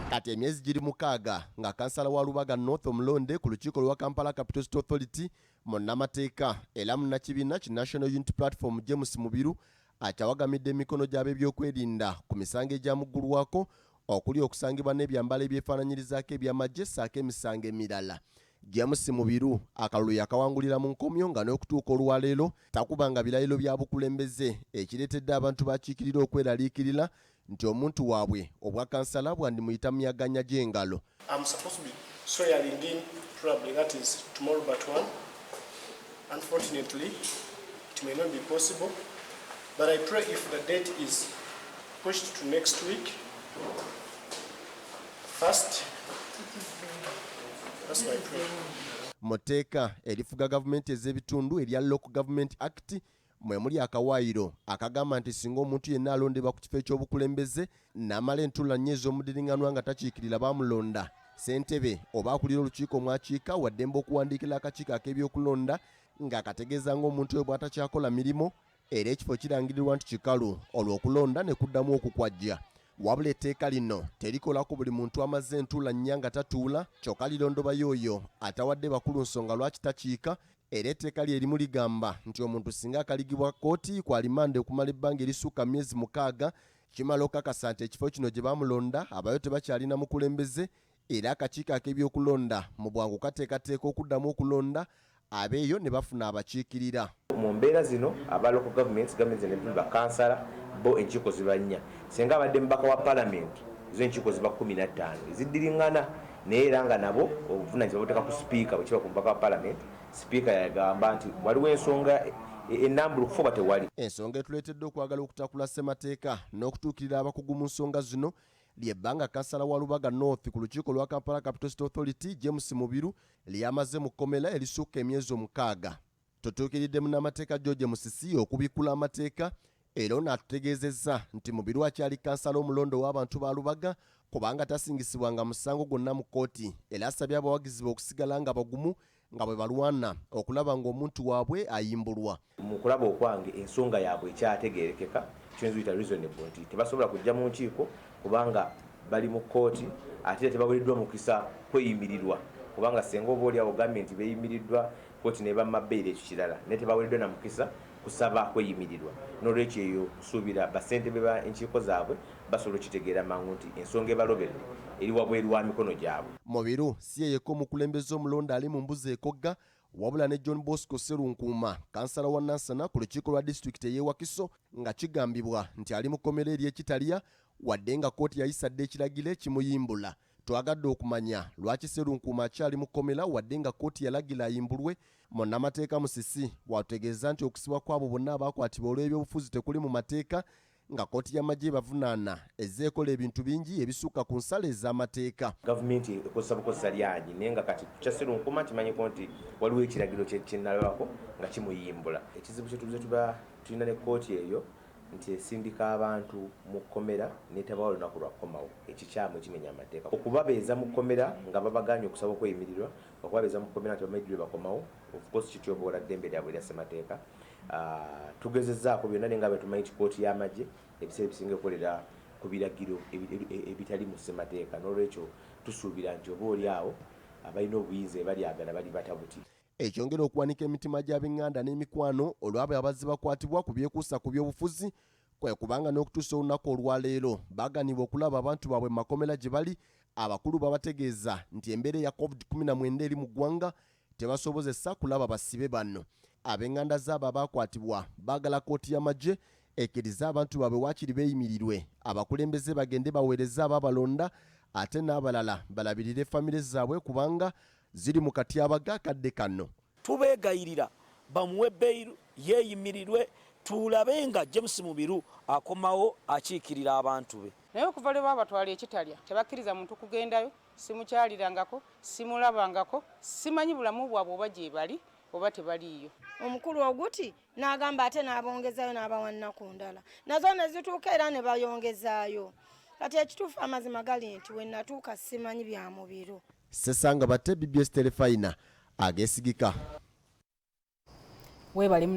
Kati emyezi giri mukaaga nga kansala wa Lubaga North omulonde ku lukiiko lwa Kampala Capital City Authority munnamateeka era munnakibiina ki National Unity Platform James Mubiru akyawagamidde emikono gy'ab'ebyokwerinda ku misango egyamuggulwako okuli okusangibwa n'ebyambalo ebyefaananyirizaako ebyamagye ssaako emisango emirala. James Mubiru akalulu yakawangulira mu nkomyo nga n'okutuuka olwaleero takubanga birayiro bya bukulembeze ekireetedde abantu bakiikirira okweraliikirira nti omuntu waabwe obwa kansala bwandimuyita mu myaganya gy'engalo. I'm supposed to be swearing in probably that is tomorrow but one. Unfortunately, it may not be possible, but I pray if the date is pushed to next week, first, that's my prayer. Moteka erifuga gavumenti ez'ebitundu erya Local Government Act mwe muli akawaayiro akagamba nti singa omuntu yenna alondebwa ku kifo eky'obukulembeze n'amala entuula nnya ez'omuddiringanwa nga takiikirira baamulonda ssentebe oba akulira olukiiko mwakiika waddembe okuwandiikira akakiiko ak'ebyokulonda ng'akategeeza ng'omuntu we bw'atakyakola mirimu era ekifo kirangirirwa nti kikalu olw'okulonda ne kuddamu okukwajja. Wabula etteeka lino terikola ku buli muntu amaze entuula nnya nga tatuula kyokka lirondoba y'oyo atawadde bakulu nsonga lwaki takiika era etteeka lye limu ligamba nti omuntu singa akaligibwa kkooti ku alimande okumala ebbanga erisukka myezi 6 kimala okukakasa nti ekifo kino gye baamulonda abayo tebakyalina mukulembeze era akakiiko ak'ebyokulonda mu bwangu kateekateeka okuddamu okulonda abeeyo ne bafuna abakiikirira. Mu mbeera zino aba local governments ne bakansala bo enkiiko ziba nnya singa abadde mubaka wa parliament zo enkiiko ziba 15 ziddiringana naye era nga nabo obuvunaanyizibwa buteeka ku sipiika bwe kiba ku mubaka wa parliament sipiika yagamba nti waliwo ensonga ennambulukufu oba tewali. Ensonga etuleetedde okwagala okutakula ssemateeka n'okutuukirira abakugu mu nsonga zino ly'ebbanga kansala wa Lubaga North ku lukiiko lwa Kampala Capital City Authority James Mubiru lyamaze mu kkomera erisukka emyezi 6. Tutuukiridde munnamateeka George Musisi okubikkula amateeka era n'atutegeezezza nti Mubiru akyali kansala omulondo w'abantu ba Lubaga kubanga tasingisibwanga musango gwonna mu kkooti era asabye abawagizi be okusigala nga bagumu nga bwe balwana okulaba ng'omuntu waabwe ayimbulwa. Mu kulaba okwange ensonga yaabwe ekyategeerekeka kyenzuyita reasonable nti tebasobola kujja mu nkiiko kubanga bali mu kkooti ate tebaweereddwa mukisa kweyimirirwa kubanga senga oba oli awo gavumenti beeyimiriddwa kkooti ne bamabbeera ekyo kirala naye tebaweereddwa na mukisa kusaba kweyimirirwa n'olwekyo eyo kusuubira bassentebe ba enkiiko zaabwe basobola okitegeera mangu nti ensonga ebalobedde eri wabweru wa mikono gyabwe. Mubiru si ye yekka omukulembeze omulonda ali mu mbuzi ekogga wabula ne John Bosco Serunkuuma kansala wa Nansana ku lukiiko lwa disitulikiti ey'e Wakiso nga kigambibwa nti ali mu kkomera ery'ekitalya wadde nga kkooti yayisadde ekiragiro ekimuyimbula. Twagadde okumanya lwaki Serunkuuma akyali mu kkomera wadde nga kkooti yalagira ayimbulwe. Munnamateeka Musisi bw'ategeeza nti okusibwa kw'abo bonna abaakwatibwa olw'ebyobufuzi tekuli mu mateeka nga kkooti y'amagye bavunana ezzeekola ebintu bingi ebisukka ku nsala ez'amateeka. Gavumenti ekozesa bukozesa lyanyi naye nga kati kya Serunkuuma kimanyiko nti waliwo ekiragiro kyennalabako nga kimuyimbula. Ekizibu kye tuze tuba tulina ne kkooti eyo nti esindika abantu mu kkomera n'etabawo olunaku lwa kukomawo ekikyamu ekimenya amateeka. Okubabeeza mu kkomera nga babaganye okusaba okweyimirirwa okubabeeza mu kkomera nti bamayidirwe bakomawo of course kityobola ddembe lyabwe erya ssemateeka. Tugezezzaako byonna naye nga bwe tumanyi kikooti y'amagye ebiseera ebisinga ebikolera ku biragiro ebitali mu ssemateeka n'olwekyo tusuubira nti oba oli awo abalina obuyinza ebalyagala bali batabuti. Ekyongera okuwanika emitima gy'ab'eŋŋanda n'emikwano olw'abo abazze bakwatibwa ku byekuusa ku by'obufuzi kwe kubanga n'okutuusa olunaku olwaleero baganibwa okulaba abantu baabwe mu makomera gye bali. Abakulu babategeeza nti embeera ya COVID-19 eri mu ggwanga tebasobozesa kulaba basibe bano. Ab'eŋŋanda z'abo abakwatibwa baagala kkooti y'amagye ekkiriza abantu baabwe waakiri beeyimirirwe abakulembeze bagende baweereze abaabalonda ate n'abalala balabirire famire zaabwe kubanga ziri mu katyabaga akadde kano. Tubeegayirira bamuwe bbeeyiru yeeyimirirwe tulabe nga James Mubiru akomawo akiikirira abantu be. Naye okuva lwe babatwala ekitalya tebakkiriza muntu kugendayo, simukyalirangako, simulabangako, simanyi bulamu bwabwe oba gye bali oba tebaliiyo. Omukulu oguti n'agamba ate n'abongezayo n'abawa nnaku ndala nazo ne zituuka era ne bayongezaayo. Kati ekituufu amazima gali nti we natuuka simanyi bya Mubiru. Sesanga bate BBS Telefina agesigika. Webali